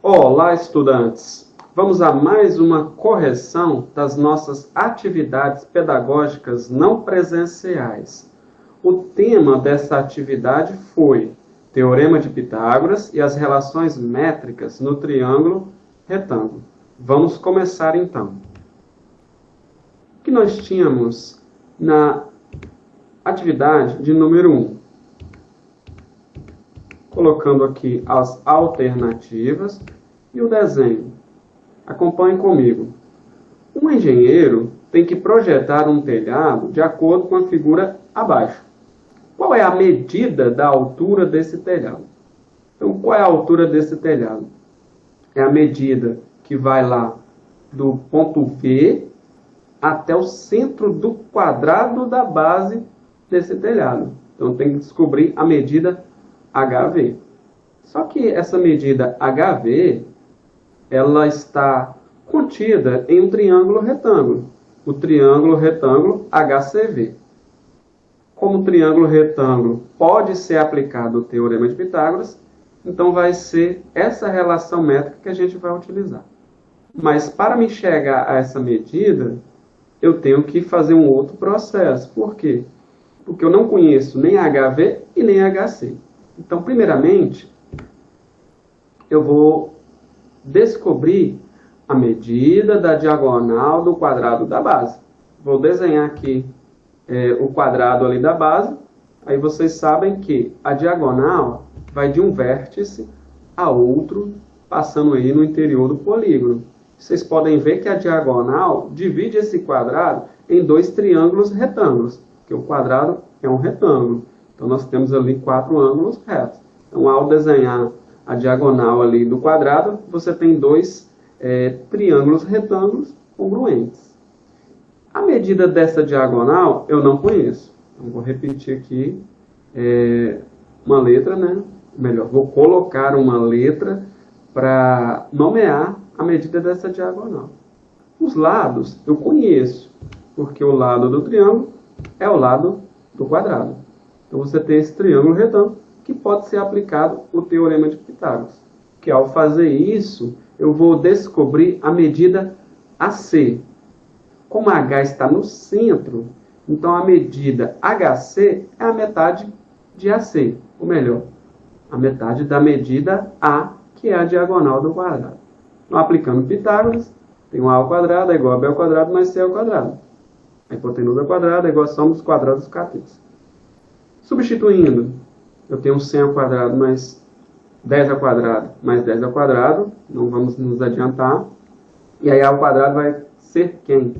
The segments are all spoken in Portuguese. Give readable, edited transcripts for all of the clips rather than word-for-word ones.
Olá, estudantes! Vamos a mais uma correção das nossas atividades pedagógicas não presenciais. O tema dessa atividade foi Teorema de Pitágoras e as relações métricas no triângulo retângulo. Vamos começar então. O que nós tínhamos na atividade de número 1? Colocando aqui as alternativas e o desenho. Acompanhe comigo. Um engenheiro tem que projetar um telhado de acordo com a figura abaixo. Qual é a medida da altura desse telhado? Então, qual é a altura desse telhado? É a medida que vai lá do ponto V até o centro do quadrado da base desse telhado. Então, tem que descobrir a medida HV. Só que essa medida HV, ela está contida em um triângulo retângulo. O triângulo retângulo HCV. Como o triângulo retângulo pode ser aplicado o Teorema de Pitágoras, então vai ser essa relação métrica que a gente vai utilizar. Mas para me chegar a essa medida, eu tenho que fazer um outro processo. Por quê? Porque eu não conheço nem HV e nem HC. Então, primeiramente, eu vou descobrir a medida da diagonal do quadrado da base. Vou desenhar aqui o quadrado ali da base. Aí vocês sabem que a diagonal vai de um vértice a outro, passando aí no interior do polígono. Vocês podem ver que a diagonal divide esse quadrado em dois triângulos retângulos, porque o quadrado é um retângulo. Então, nós temos ali 4 ângulos retos. Então, ao desenhar a diagonal ali do quadrado, você tem dois triângulos retângulos congruentes. A medida dessa diagonal eu não conheço. Então, vou repetir aqui uma letra, né? Melhor, vou colocar uma letra para nomear a medida dessa diagonal. Os lados eu conheço, porque o lado do triângulo é o lado do quadrado. Então, você tem esse triângulo retângulo que pode ser aplicado o Teorema de Pitágoras. Que ao fazer isso, eu vou descobrir a medida AC. Como H está no centro, então a medida HC é a metade de AC. Ou melhor, a metade da medida A, que é a diagonal do quadrado. Então, aplicando Pitágoras, tem um A ao quadrado é igual a B ao quadrado mais C ao quadrado. A hipotenusa ao quadrado é igual a soma dos quadrados dos catetos. Substituindo, eu tenho 100 ao quadrado mais 10 ao quadrado mais 10 ao quadrado. Não vamos nos adiantar. E aí A ao quadrado vai ser quem?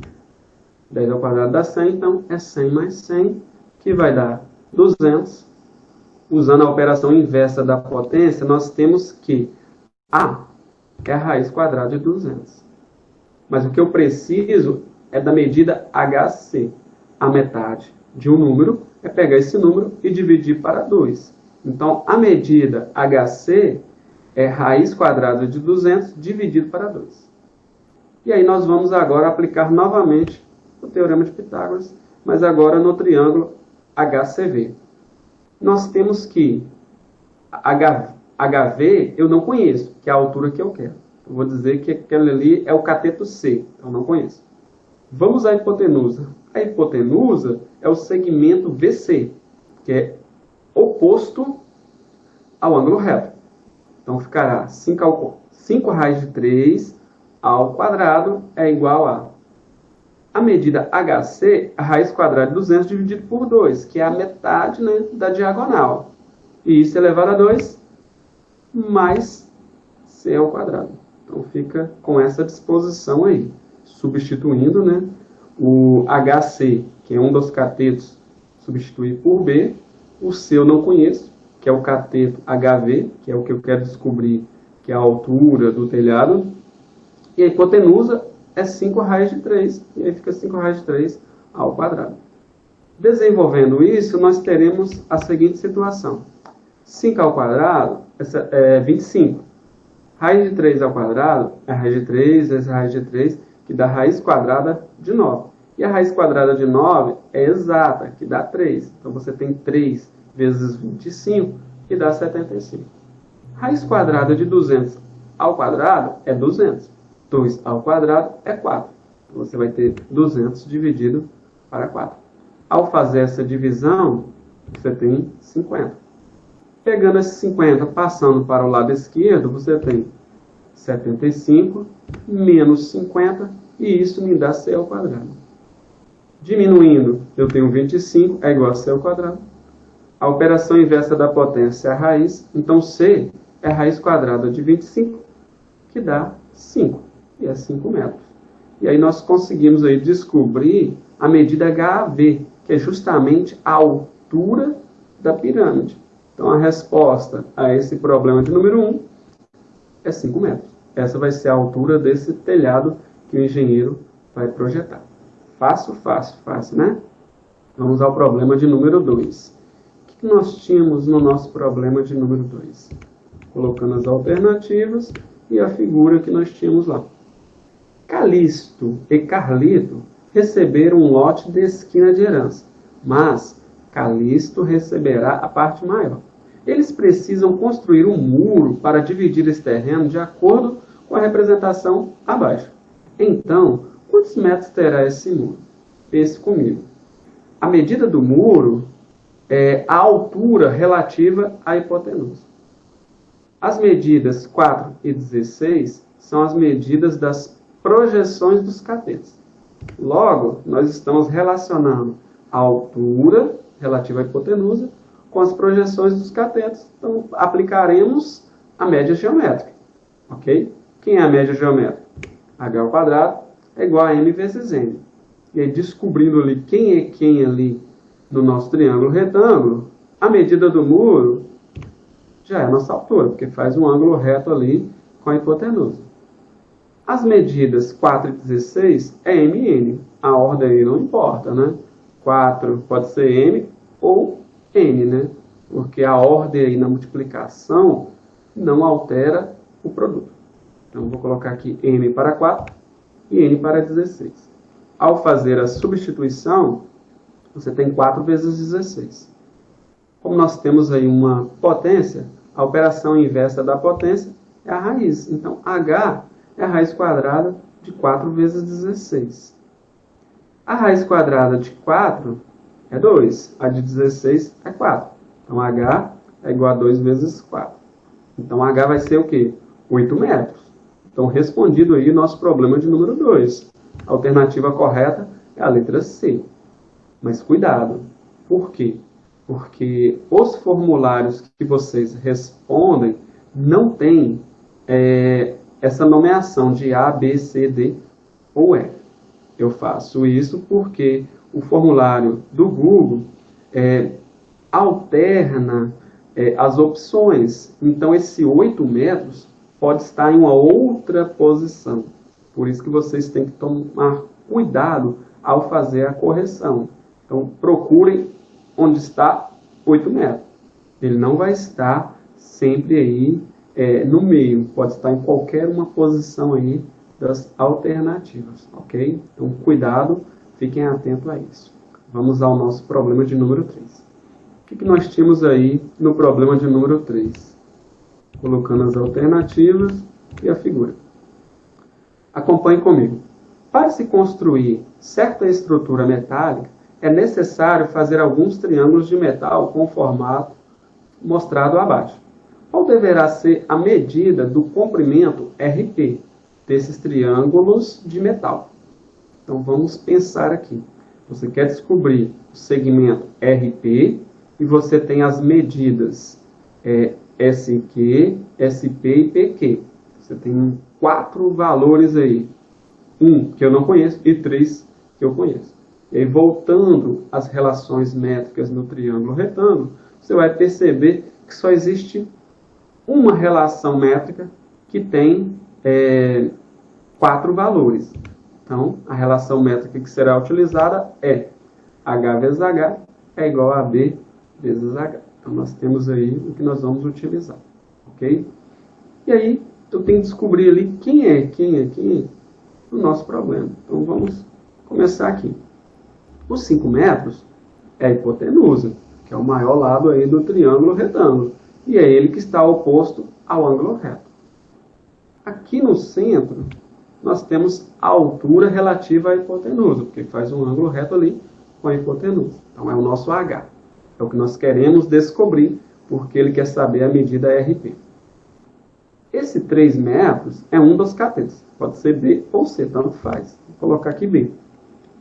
10 ao quadrado dá 100, então é 100 mais 100, que vai dar 200. Usando a operação inversa da potência, nós temos que A é a raiz quadrada de 200. Mas o que eu preciso é da medida HC. A metade de um número é pegar esse número e dividir para 2. Então, a medida HC é raiz quadrada de 200 dividido para 2. E aí nós vamos agora aplicar novamente o Teorema de Pitágoras, mas agora no triângulo HCV. Nós temos que HV eu não conheço, que é a altura que eu quero. Eu vou dizer que aquele ali é o cateto C, eu não conheço. Vamos à hipotenusa. A hipotenusa é o segmento VC, que é oposto ao ângulo reto. Então, ficará 5 raiz de 3 ao quadrado é igual a medida HC, a raiz quadrada de 200 dividido por 2, que é a metade, né, da diagonal. E isso elevado a 2 mais C ao quadrado. Então, fica com essa disposição aí. Substituindo, né, o HC, que é um dos catetos, substituir por B. O C eu não conheço, que é o cateto HV, que é o que eu quero descobrir, que é a altura do telhado. E a hipotenusa é 5 raiz de 3, e aí fica 5 raiz de 3 ao quadrado. Desenvolvendo isso, nós teremos a seguinte situação. 5 ao quadrado é 25. Raiz de 3 ao quadrado é raiz de 3 vezes raiz de 3, que dá raiz quadrada de 9. E a raiz quadrada de 9 é exata, que dá 3. Então, você tem 3 vezes 25, que dá 75. Raiz quadrada de 200 ao quadrado é 200. 2 ao quadrado é 4. Então, você vai ter 200 dividido para 4. Ao fazer essa divisão, você tem 50. Pegando esse 50, passando para o lado esquerdo, você tem 75 menos 50, e isso me dá c ao quadrado. Diminuindo, eu tenho 25, é igual a c ao quadrado. A operação inversa da potência é a raiz, então c é a raiz quadrada de 25, que dá 5, e é 5 metros. E aí nós conseguimos aí descobrir a medida HAV, que é justamente a altura da pirâmide. Então, a resposta a esse problema de número 1 é 5 metros. Essa vai ser a altura desse telhado que o engenheiro vai projetar. Fácil, fácil, fácil, né? Vamos ao problema de número 2. O que nós tínhamos no nosso problema de número 2? Colocando as alternativas e a figura que nós tínhamos lá. Calixto e Carlito receberam um lote de esquina de herança, mas Calixto receberá a parte maior. Eles precisam construir um muro para dividir esse terreno de acordo com a representação abaixo. Então, quantos metros terá esse muro? Pense comigo. A medida do muro é a altura relativa à hipotenusa. As medidas 4 e 16 são as medidas das projeções dos catetos. Logo, nós estamos relacionando a altura relativa à hipotenusa com as projeções dos catetos. Então, aplicaremos a média geométrica. Ok? Quem é a média geométrica? H ao quadrado é igual a m vezes n. E aí, descobrindo ali quem é quem ali no nosso triângulo retângulo, a medida do muro já é a nossa altura, porque faz um ângulo reto ali com a hipotenusa. As medidas 4 e 16 é mn. A ordem aí não importa, né? 4 pode ser m ou n, né? Porque a ordem aí na multiplicação não altera o produto. Então, vou colocar aqui m para 4 e n para 16. Ao fazer a substituição, você tem 4 vezes 16. Como nós temos aí uma potência, a operação inversa da potência é a raiz. Então, h é a raiz quadrada de 4 vezes 16. A raiz quadrada de 4 é 2. A de 16 é 4. Então, h é igual a 2 vezes 4. Então, h vai ser o quê? 8 metros. Então, respondido aí o nosso problema de número 2. A alternativa correta é a letra C. Mas cuidado. Por quê? Porque os formulários que vocês respondem não têm essa nomeação de A, B, C, D ou E. Eu faço isso porque o formulário do Google alterna as opções. Então, esse 8 metros pode estar em uma outra posição. Por isso que vocês têm que tomar cuidado ao fazer a correção. Então, procurem onde está 8 metros. Ele não vai estar sempre aí no meio. Pode estar em qualquer uma posição aí das alternativas, ok? Então, cuidado, fiquem atentos a isso. Vamos ao nosso problema de número 3. O que nós tínhamos aí no problema de número 3? Colocando as alternativas e a figura. Acompanhe comigo. Para se construir certa estrutura metálica, é necessário fazer alguns triângulos de metal com o formato mostrado abaixo. Qual deverá ser a medida do comprimento RP desses triângulos de metal? Então, vamos pensar aqui. Você quer descobrir o segmento RP e você tem as medidas SQ, SP e PQ. Você tem 4 valores aí. 1 que eu não conheço e 3 que eu conheço. E aí, voltando às relações métricas no triângulo retângulo, você vai perceber que só existe uma relação métrica que tem 4 valores. Então, a relação métrica que será utilizada é H vezes H é igual a B vezes H. Então, nós temos aí o que nós vamos utilizar. Ok? E aí, eu tenho que descobrir ali quem é o nosso problema. Então, vamos começar aqui. Os 5 metros é a hipotenusa, que é o maior lado aí do triângulo retângulo. E é ele que está oposto ao ângulo reto. Aqui no centro, nós temos a altura relativa à hipotenusa, porque faz um ângulo reto ali com a hipotenusa. Então, é o nosso H. É o que nós queremos descobrir, porque ele quer saber a medida RP. Esse 3 metros é um dos catetos. Pode ser B ou C, tanto faz. Vou colocar aqui B.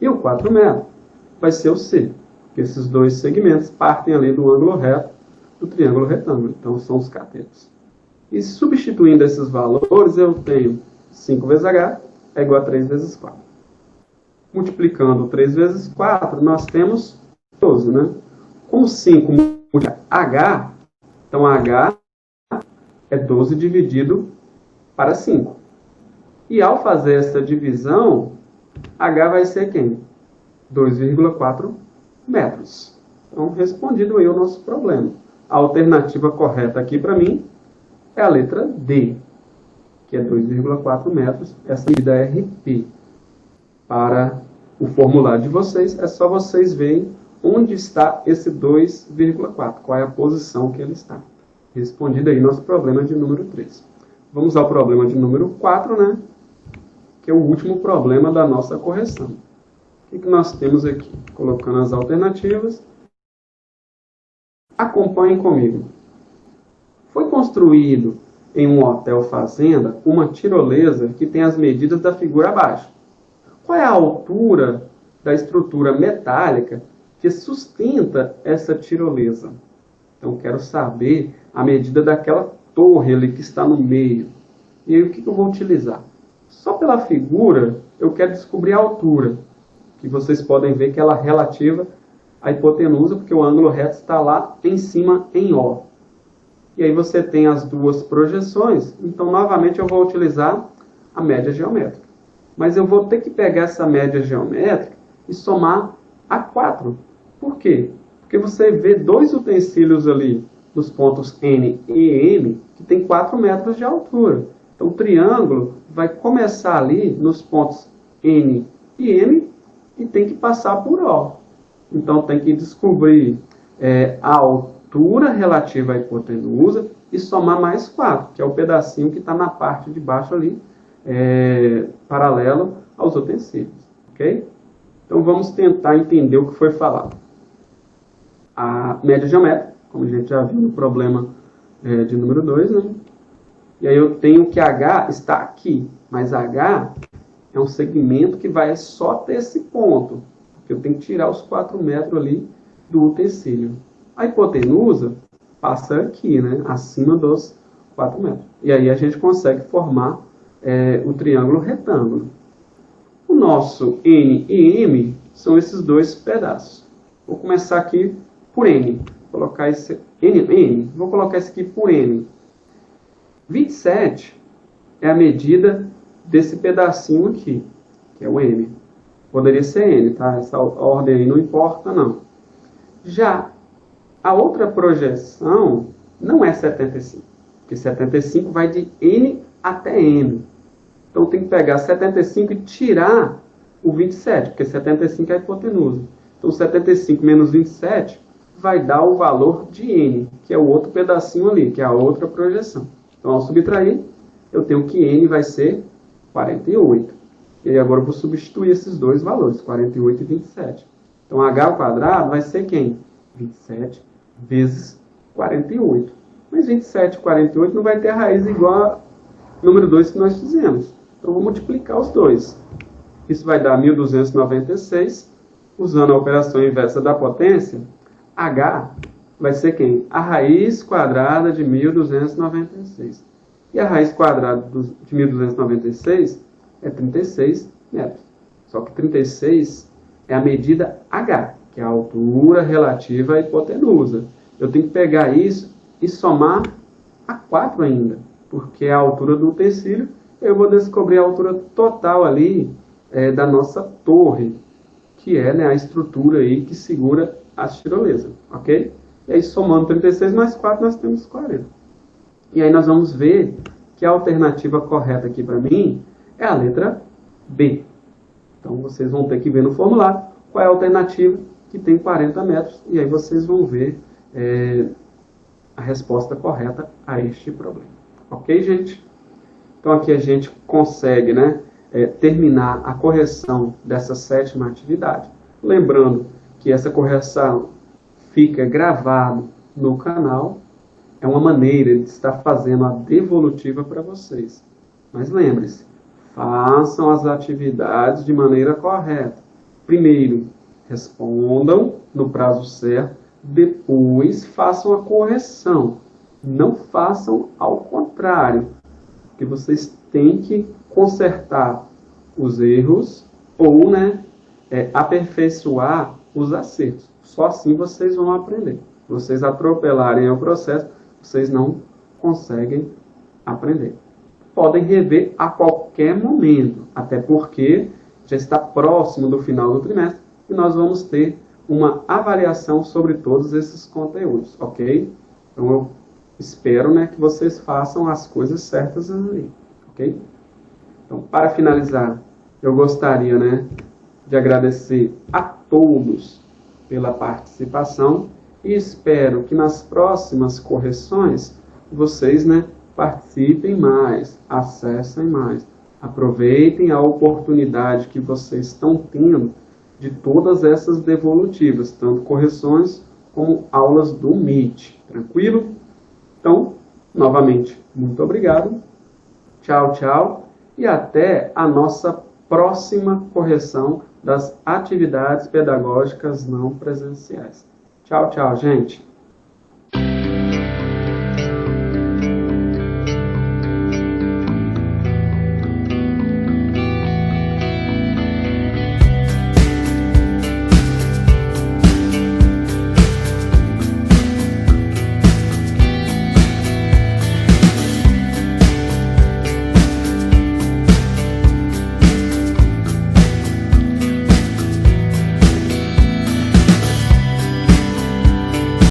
E o 4 metros vai ser o C, porque esses dois segmentos partem ali do ângulo reto do triângulo retângulo. Então, são os catetos. E substituindo esses valores, eu tenho 5 vezes H é igual a 3 vezes 4. Multiplicando 3 vezes 4, nós temos 12, né? Com 5 multiplica H, então H é 12 dividido para 5. E ao fazer essa divisão, H vai ser quem? 2,4 metros. Então, respondido aí o nosso problema. A alternativa correta aqui para mim é a letra D, que é 2,4 metros. Essa medida é RP. Para o formulário de vocês, é só vocês verem onde está esse 2,4, qual é a posição que ele está. Respondido aí nosso problema de número 3. Vamos ao problema de número 4, né? Que é o último problema da nossa correção. O que nós temos aqui? Colocando as alternativas. Acompanhem comigo. Foi construído em um hotel fazenda uma tirolesa que tem as medidas da figura abaixo. Qual é a altura da estrutura metálica que sustenta essa tirolesa? Então, quero saber a medida daquela torre ali que está no meio. E aí, o que eu vou utilizar? Só pela figura, eu quero descobrir a altura, que vocês podem ver que ela é relativa à hipotenusa, porque o ângulo reto está lá em cima em O. E aí você tem as duas projeções, então, novamente, eu vou utilizar a média geométrica. Mas eu vou ter que pegar essa média geométrica e somar a 4. Por quê? Porque você vê dois utensílios ali, nos pontos N e M, que tem 4 metros de altura. Então, o triângulo vai começar ali nos pontos N e M e tem que passar por O. Então, tem que descobrir a altura relativa à hipotenusa e somar mais 4, que é o pedacinho que está na parte de baixo ali, paralelo aos utensílios. Ok? Então, vamos tentar entender o que foi falado. A média geométrica, como a gente já viu no problema de número 2, né? E aí eu tenho que H está aqui, mas H é um segmento que vai só até esse ponto, porque eu tenho que tirar os 4 metros ali do utensílio. A hipotenusa passa aqui, né? Acima dos 4 metros. E aí a gente consegue formar o triângulo retângulo. O nosso N e M são esses dois pedaços. Vou começar aqui por N. Vou colocar esse N. Vou colocar esse aqui por N. 27 é a medida desse pedacinho aqui, que é o M. Poderia ser N, tá? Essa ordem aí não importa, não. Já a outra projeção não é 75, porque 75 vai de N até M. Então, tem que pegar 75 e tirar o 27, porque 75 é a hipotenusa. Então, 75 menos 27 vai dar o valor de N, que é o outro pedacinho ali, que é a outra projeção. Então, ao subtrair, eu tenho que N vai ser 48. E aí, agora eu vou substituir esses dois valores, 48 e 27. Então, H ao quadrado vai ser quem? 27 vezes 48. Mas 27 e 48 não vai ter raiz igual ao número 2 que nós fizemos. Então, vou multiplicar os dois. Isso vai dar 1.296. Usando a operação inversa da potência, H vai ser quem? A raiz quadrada de 1.296. E a raiz quadrada de 1.296 é 36 metros. Só que 36 é a medida H, que é a altura relativa à hipotenusa. Eu tenho que pegar isso e somar a 4 ainda, porque é a altura do utensílio. Eu vou descobrir a altura total ali da nossa torre, que é, né, a estrutura aí que segura a tirolesa, ok? E aí, somando 36 mais 4, nós temos 40. E aí nós vamos ver que a alternativa correta aqui para mim é a letra B. Então, vocês vão ter que ver no formulário qual é a alternativa que tem 40 metros, e aí vocês vão ver a resposta correta a este problema. Ok, gente? Então aqui a gente consegue, né, terminar a correção dessa 7ª atividade. Lembrando que essa correção fica gravada no canal, é uma maneira de estar fazendo a devolutiva para vocês. Mas lembre-se, façam as atividades de maneira correta. Primeiro, respondam no prazo certo, depois façam a correção. Não façam ao contrário, porque vocês têm que consertar os erros ou, né, aperfeiçoar os acertos. Só assim vocês vão aprender. Se vocês atropelarem o processo, vocês não conseguem aprender. Podem rever a qualquer momento, até porque já está próximo do final do trimestre e nós vamos ter uma avaliação sobre todos esses conteúdos, ok? Então eu espero, né, que vocês façam as coisas certas ali, ok? Então, para finalizar, eu gostaria, né, de agradecer a todos pela participação e espero que nas próximas correções vocês, né, participem mais, acessem mais, aproveitem a oportunidade que vocês estão tendo de todas essas devolutivas, tanto correções como aulas do Meet, tranquilo? Então, novamente, muito obrigado, tchau, tchau, e até a nossa próxima correção das atividades pedagógicas não presenciais. Tchau, tchau, gente!